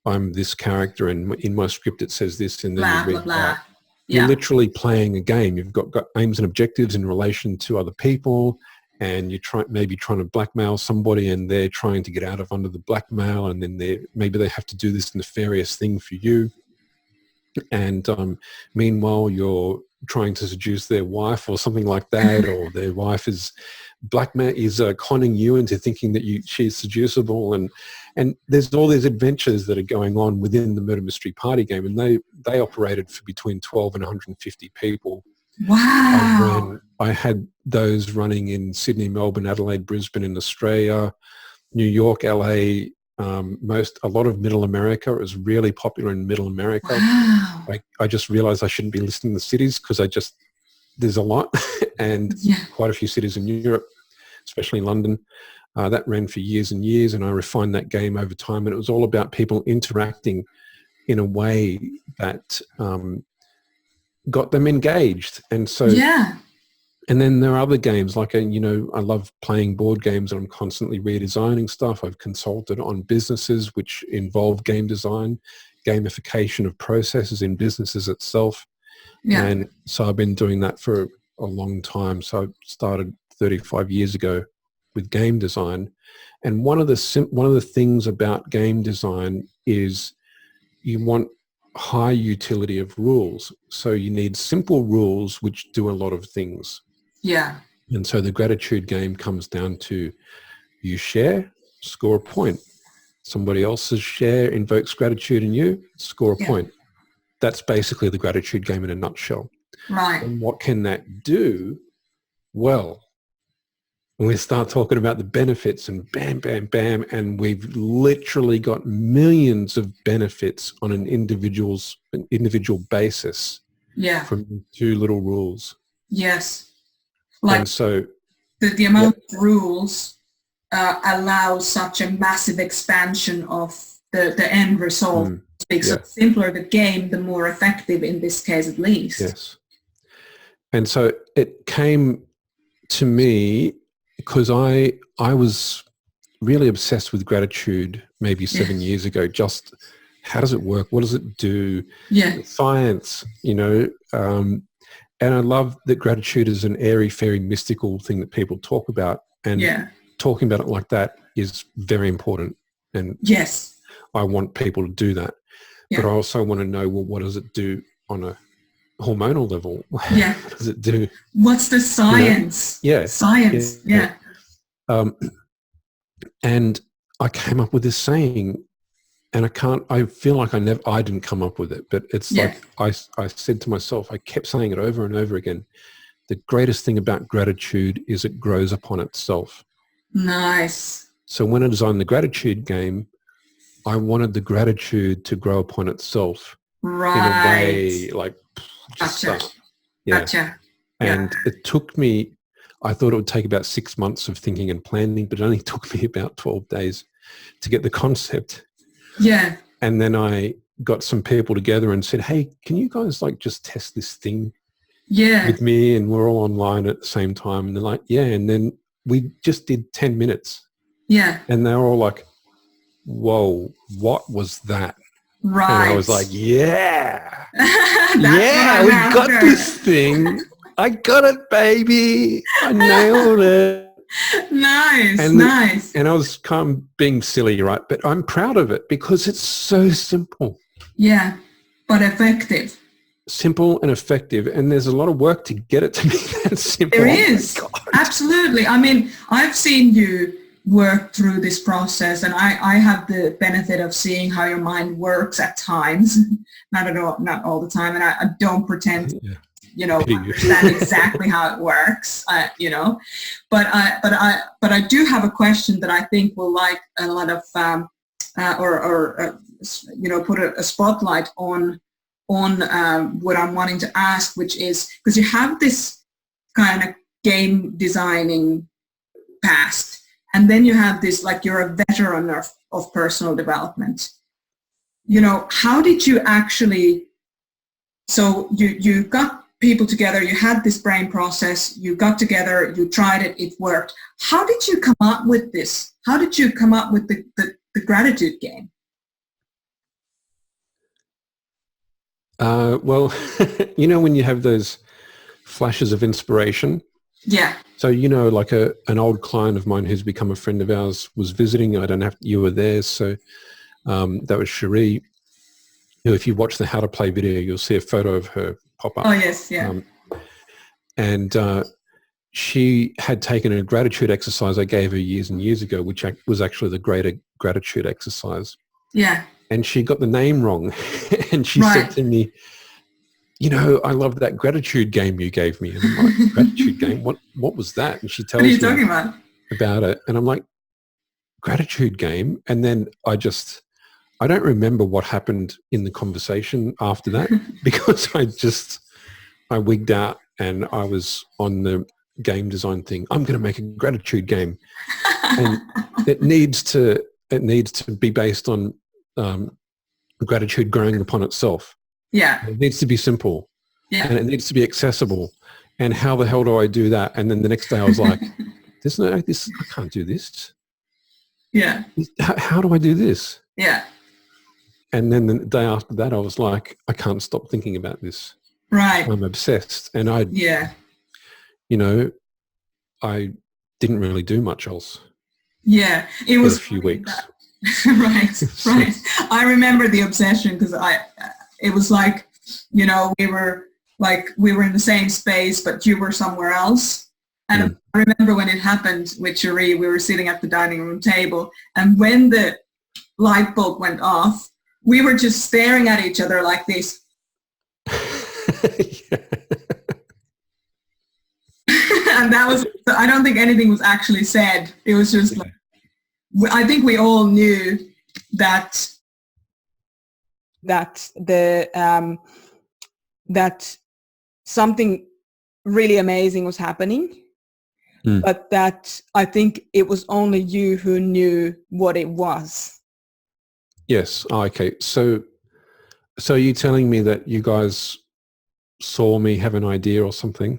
I'm this character, and in my script it says this, and then you read that. You're literally playing a game. You've got aims and objectives in relation to other people, and you're maybe trying to blackmail somebody, and they're trying to get out of under the blackmail, and then maybe they have to do this nefarious thing for you. And meanwhile, you're trying to seduce their wife or something like that, or their wife is conning you into thinking that she's seducible, and there's all these adventures that are going on within the murder mystery party game, and they operated for between 12 and 150 people. Wow! I had those running in Sydney, Melbourne, Adelaide, Brisbane in Australia, New York, LA. A lot of Middle America. It was really popular in Middle America. Wow. I just realized I shouldn't be listing the cities because there's a lot, and quite a few cities in Europe, especially London. That ran for years and years, and I refined that game over time, and it was all about people interacting in a way that got them engaged. And so and then there are other games like, I love playing board games, and I'm constantly redesigning stuff. I've consulted on businesses which involve game design, gamification of processes in businesses itself. Yeah. And so I've been doing that for a long time. So I started 35 years ago with game design. And one of the things about game design is you want high utility of rules. So you need simple rules which do a lot of things. Yeah. And so the gratitude game comes down to you share, score a point. Somebody else's share invokes gratitude in you, score a point. That's basically the gratitude game in a nutshell. Right. And what can that do? Well, when we start talking about the benefits and bam, bam, bam, and we've literally got millions of benefits on an individual basis from 2 little rules. Yes. Like, and so the amount of rules allows such a massive expansion of the end result. So the simpler the game, the more effective in this case at least. Yes. And so it came to me because I was really obsessed with gratitude maybe 7 years ago. Just how does it work? What does it do? Yeah. Science, and I love that gratitude is an airy, fairy, mystical thing that people talk about. And talking about it like that is very important. And I want people to do that. Yeah. But I also want to know, well, what does it do on a hormonal level? Yeah. What does it do? What's the science? Science. Yeah. And I came up with this saying, and I feel like I didn't come up with it, but it's like I said to myself, I kept saying it over and over again. The greatest thing about gratitude is it grows upon itself. Nice. So when I designed the gratitude game, I wanted the gratitude to grow upon itself in a way like just Gotcha. Gotcha. And it took me, I thought it would take about 6 months of thinking and planning, but it only took me about 12 days to get the concept. Yeah. And then I got some people together and said, hey, can you guys just test this thing with me? And we're all online at the same time. And they're like, yeah. And then we just did 10 minutes. Yeah. And they were all like, whoa, what was that? Right. And I was like, yeah, we got this thing. I got it, baby. I nailed it. Nice. And I was kind of being silly, right? But I'm proud of it because it's so simple. Yeah, but effective. simple and effective, and there's a lot of work to get it to be that simple. There is. Absolutely. I mean, I've seen you work through this process, and I have the benefit of seeing how your mind works at times, not all the time, and I don't pretend to, understand exactly how it works, but I do have a question that I think will like a lot of put a spotlight on what I'm wanting to ask, which is, because you have this kind of game designing past, and then you have this, like, you're a veteran of personal development. How did you actually, so you got people together, you had this brain process, you got together, you tried it, it worked. How did you come up with this? How did you come up with the gratitude game? Well, when you have those flashes of inspiration. Yeah. So, like an old client of mine who's become a friend of ours was visiting. You were there. So that was Cherie, who, if you watch the How to Play video, you'll see a photo of her pop up. Oh, yes. Yeah. And she had taken a gratitude exercise I gave her years and years ago, which was actually the greater gratitude exercise. Yeah. And she got the name wrong. And she said to me, I love that gratitude game you gave me. And I'm like, gratitude game? What was that? And she tells me what are you talking about it. And I'm like, gratitude game? And then I don't remember what happened in the conversation after that, because I wigged out and I was on the game design thing. I'm going to make a gratitude game. And it needs to be based on gratitude growing upon itself. Yeah. It needs to be simple. Yeah. And it needs to be accessible. And how the hell do I do that? And then the next day I was like, I can't do this. Yeah. How do I do this? Yeah. And then the day after that, I was like, I can't stop thinking about this. Right. I'm obsessed. And I didn't really do much else. Yeah. It was for a few weeks. Right. I remember the obsession, because it was like, we were in the same space, but you were somewhere else. And I remember when it happened with Cherie, we were sitting at the dining room table, and when the light bulb went off, we were just staring at each other like this. And that was, I don't think anything was actually said. It was just like, I think we all knew that something really amazing was happening, but that I think it was only you who knew what it was. Yes. Oh, okay. So you're telling me that you guys saw me have an idea or something?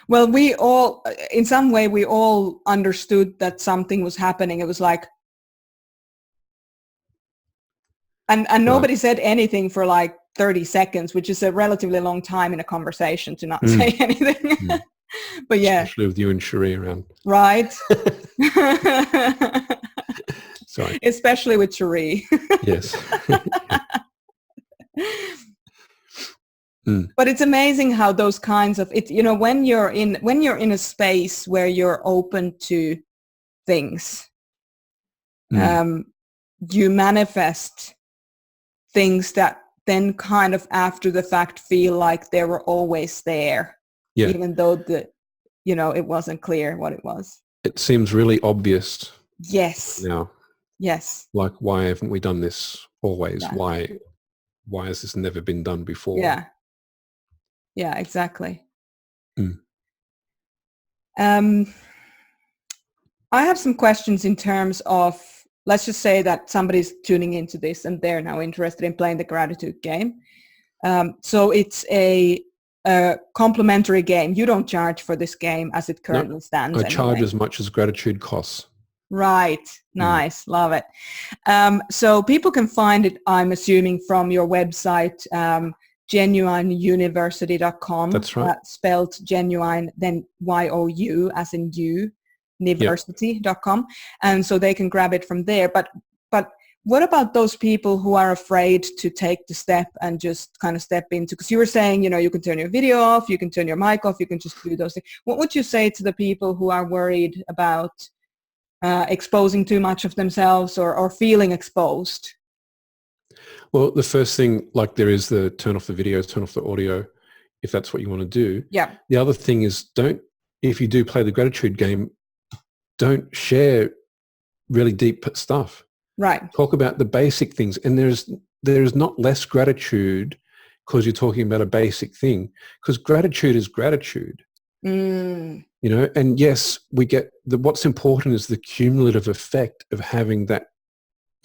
Well, we all, in some way, we all understood that something was happening. It was like, and nobody said anything for like 30 seconds, which is a relatively long time in a conversation to not say anything. But yeah. Especially with you and Cherie around. Right. Sorry. Especially with Cherie. Yes. But it's amazing how those kinds of, when you're in a space where you're open to things, you manifest things that then kind of after the fact feel like they were always there, even though it wasn't clear what it was. It seems really obvious. Yes. Now. Yes. Like, why haven't we done this always? Yeah. Why has this never been done before? Yeah. Yeah, exactly. I have some questions in terms of, let's just say that somebody's tuning into this and they're now interested in playing the gratitude game. So it's a complimentary game. You don't charge for this game as it currently stands. I charge as much as gratitude costs. Right. Nice. Love it. So people can find it, I'm assuming, from your website, genuineuniversity.com. That's right. Spelled genuine, then Y-O-U as in you, university.com. And so they can grab it from there. But But what about those people who are afraid to take the step and just kind of step into, because you were saying, you know, you can turn your video off, you can turn your mic off, you can just do those things. What would you say to the people who are worried about exposing too much of themselves or feeling exposed? Well, the first thing, like there is the turn off the video, turn off the audio, if that's what you want to do. Yeah. The other thing is if you do play the gratitude game, don't share really deep stuff. Right. Talk about the basic things. And there's not less gratitude because you're talking about a basic thing, because gratitude is gratitude. You know, and yes, we get what's important is the cumulative effect of having that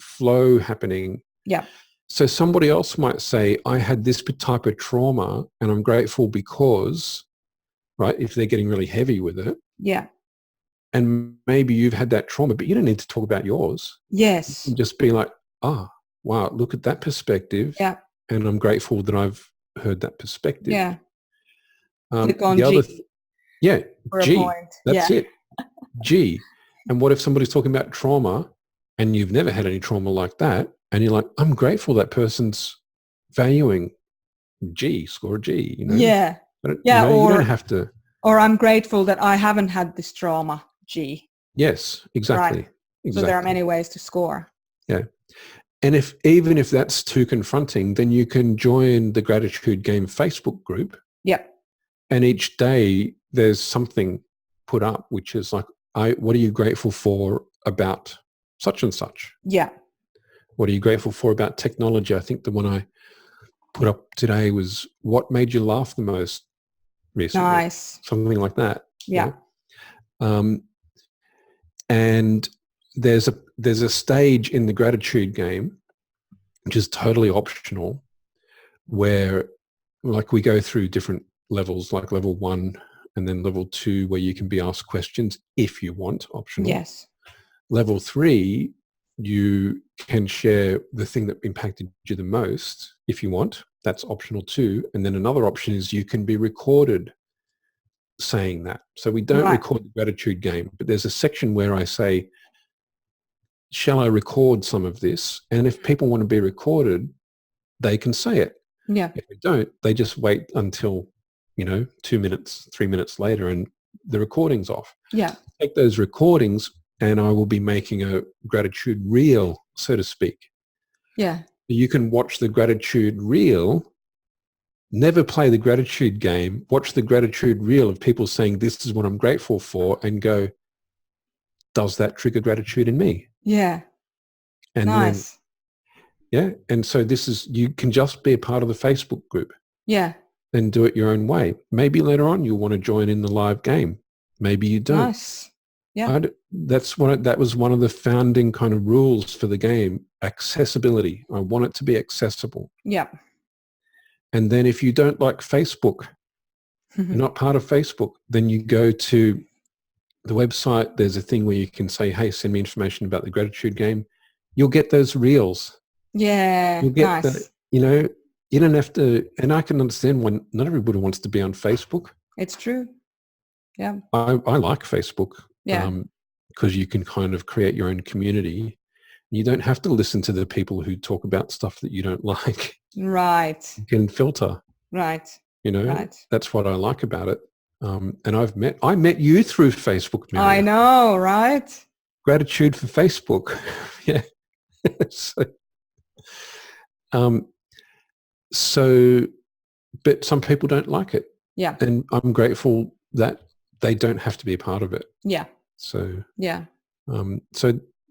flow happening. Yeah. So somebody else might say, I had this type of trauma and I'm grateful because, right, if they're getting really heavy with it. Yeah. And maybe you've had that trauma, but you don't need to talk about yours. Yes. You can just be like, wow, look at that perspective. Yeah. And I'm grateful that I've heard that perspective. Yeah. Click on G. G. That's it. G. And what if somebody's talking about trauma and you've never had any trauma like that? And you're like, I'm grateful that person's valuing G, score a G, you know? Yeah. Yeah. You don't have to. Or I'm grateful that I haven't had this trauma, G. Yes, exactly. Right. So there are many ways to score. Yeah. And even if that's too confronting, then you can join the Gratitude Game Facebook group. Yep. And each day there's something put up, which is like, what are you grateful for about such and such? Yeah. What are you grateful for about technology? I think the one I put up today was what made you laugh the most recently? Nice. Something like that. Yeah. And there's a stage in the gratitude game, which is totally optional, where like we go through different levels, like level 1 and then level 2, where you can be asked questions if you want, optional. Yes. Level 3, you can share the thing that impacted you the most if you want. That's optional too. And then another option is you can be recorded saying that. So we don't record the gratitude game, but there's a section where I say, shall I record some of this? And if people want to be recorded, they can say it. Yeah. If they don't, they just wait until, 2 minutes, 3 minutes later and the recording's off. Yeah. Take those recordings and I will be making a gratitude reel, so to speak. Yeah. You can watch the gratitude reel, never play the gratitude game, watch the gratitude reel of people saying, this is what I'm grateful for, and go, does that trigger gratitude in me? Yeah. And nice. And so you can just be a part of the Facebook group. Yeah. And do it your own way. Maybe later on you'll want to join in the live game. Maybe you don't. Nice. Yeah. That was one of the founding kind of rules for the game, accessibility. I want it to be accessible. Yeah. And then if you don't like Facebook, you're not part of Facebook, then you go to the website. There's a thing where you can say, hey, send me information about the gratitude game. You'll get those reels. Yeah. You'll get nice. You don't have to, and I can understand when not everybody wants to be on Facebook. It's true. Yeah. I like Facebook. Yeah. Because you can kind of create your own community. You don't have to listen to the people who talk about stuff that you don't like. Right. You can filter. Right. That's what I like about it. And I met you through Facebook, Mary. I know, right? Gratitude for Facebook. Yeah. But some people don't like it. Yeah. And I'm grateful that they don't have to be a part of it. Yeah. So, yeah.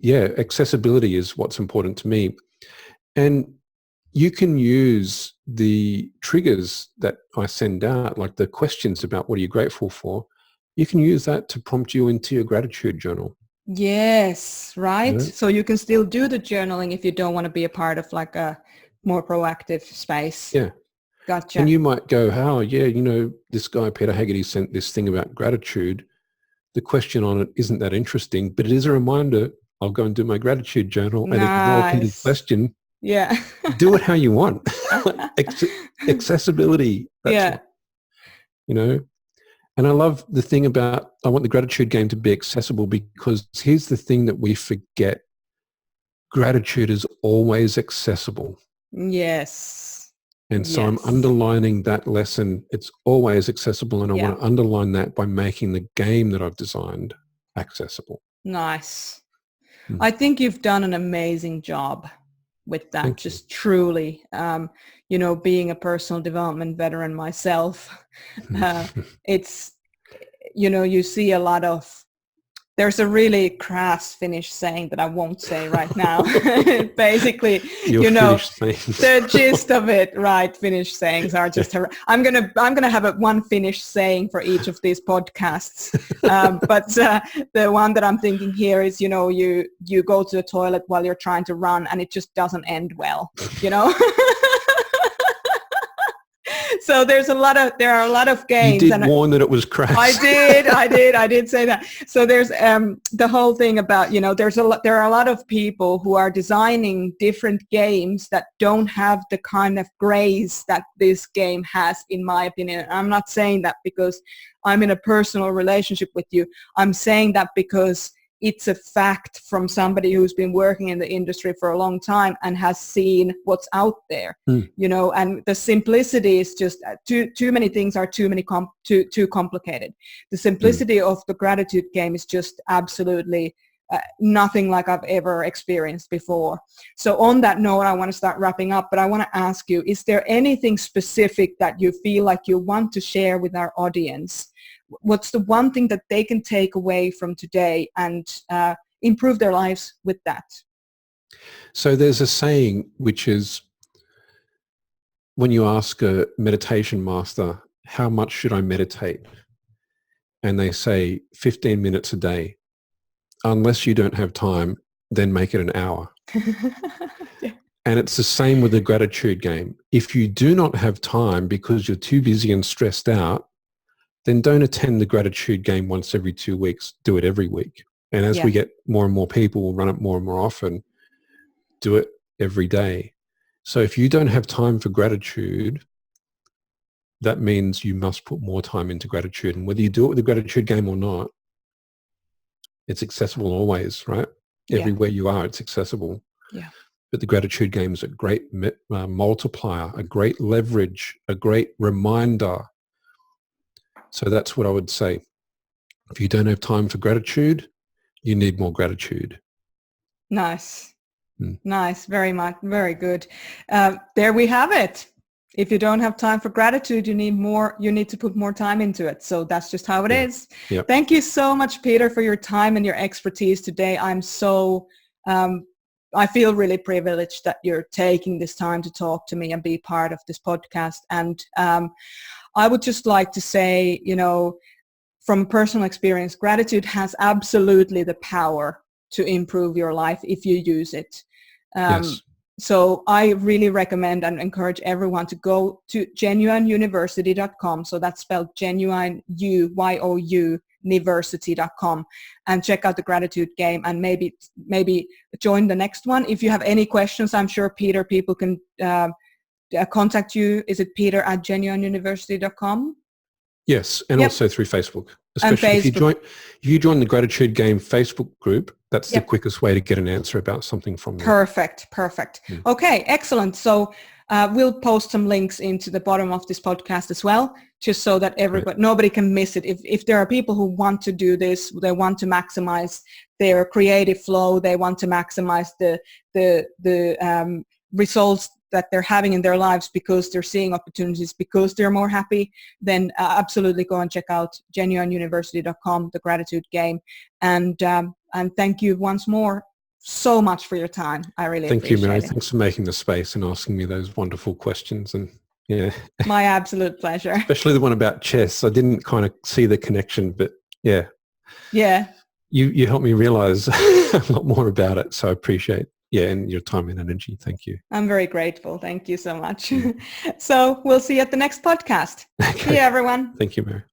Accessibility is what's important to me. And you can use the triggers that I send out, like the questions about what are you grateful for. You can use that to prompt you into your gratitude journal. Yes, right. So you can still do the journaling if you don't want to be a part of like a more proactive space. Yeah. Gotcha. And you might go, this guy, Peter Haggerty, sent this thing about gratitude. The question on it isn't that interesting, but it is a reminder. I'll go and do my gratitude journal. Nice. And ignore Peter's question. Yeah. Do it how you want. Accessibility. That's and I love the thing about, I want the gratitude game to be accessible, because here's the thing that we forget. gratitude is always accessible. Yes. And so I'm underlining that lesson. It's always accessible. And I want to underline that by making the game that I've designed accessible. Nice. I think you've done an amazing job with that. Just truly, being a personal development veteran myself, it's, you see a lot of, there's a really crass Finnish saying that I won't say right now. Basically, the gist of it, right? Finnish sayings are just, I'm gonna have one Finnish saying for each of these podcasts. But the one that I'm thinking here is, you go to the toilet while you're trying to run and it just doesn't end well, So there are a lot of games. You did warn that it was crass. I did say that. So there's the whole thing about, there are a lot of people who are designing different games that don't have the kind of grace that this game has, in my opinion. I'm not saying that because I'm in a personal relationship with you. I'm saying that because it's a fact from somebody who's been working in the industry for a long time and has seen what's out there, and the simplicity is just too many things are too complicated. The simplicity of the gratitude game is just absolutely nothing like I've ever experienced before. So on that note, I want to start wrapping up, but I want to ask you, is there anything specific that you feel like you want to share with our audience? What's the one thing that they can take away from today and improve their lives with that? So there's a saying, which is, when you ask a meditation master, how much should I meditate? And they say 15 minutes a day. Unless you don't have time, then make it an hour. And it's the same with the gratitude game. If you do not have time because you're too busy and stressed out, then don't attend the gratitude game once every 2 weeks. Do it every week. And as we get more and more people, we'll run it more and more often. Do it every day. So if you don't have time for gratitude, that means you must put more time into gratitude. And whether you do it with the gratitude game or not, it's accessible always, right? Everywhere you are, it's accessible. Yeah. But the gratitude game is a great multiplier, a great leverage, a great reminder. So that's what I would say. If you don't have time for gratitude, you need more gratitude. Nice. Nice. Very much. Very good. There we have it. If you don't have time for gratitude, you need to put more time into it. So that's just how it is. Yep. Thank you so much, Peter, for your time and your expertise today. I feel really privileged that you're taking this time to talk to me and be part of this podcast. And I would just like to say, from personal experience, gratitude has absolutely the power to improve your life if you use it. So I really recommend and encourage everyone to go to genuineuniversity.com. So that's spelled genuine, U-Y-O-U, university.com, and check out the gratitude game and maybe join the next one. If you have any questions, I'm sure, Peter, people can contact you. Is it peter@genuineuniversity.com? Yes, and also through Facebook. Especially if you join the gratitude game Facebook group, that's the quickest way to get an answer about something from them. Perfect. Okay, excellent. So we'll post some links into the bottom of this podcast as well, just so that nobody can miss it. If there are people who want to do this, they want to maximize their creative flow, they want to maximize the results that they're having in their lives because they're seeing opportunities, because they're more happy, then absolutely go and check out genuineuniversity.com, the gratitude game. And thank you once more so much for your time. I really appreciate it. Thank you, Mary. Thanks for making the space and asking me those wonderful questions. And my absolute pleasure. Especially the one about chess. I didn't kind of see the connection, but yeah. You helped me realize a lot more about it. So I appreciate and your time and energy. Thank you. I'm very grateful. Thank you so much. So we'll see you at the next podcast. Okay. See you, everyone. Thank you, Mary.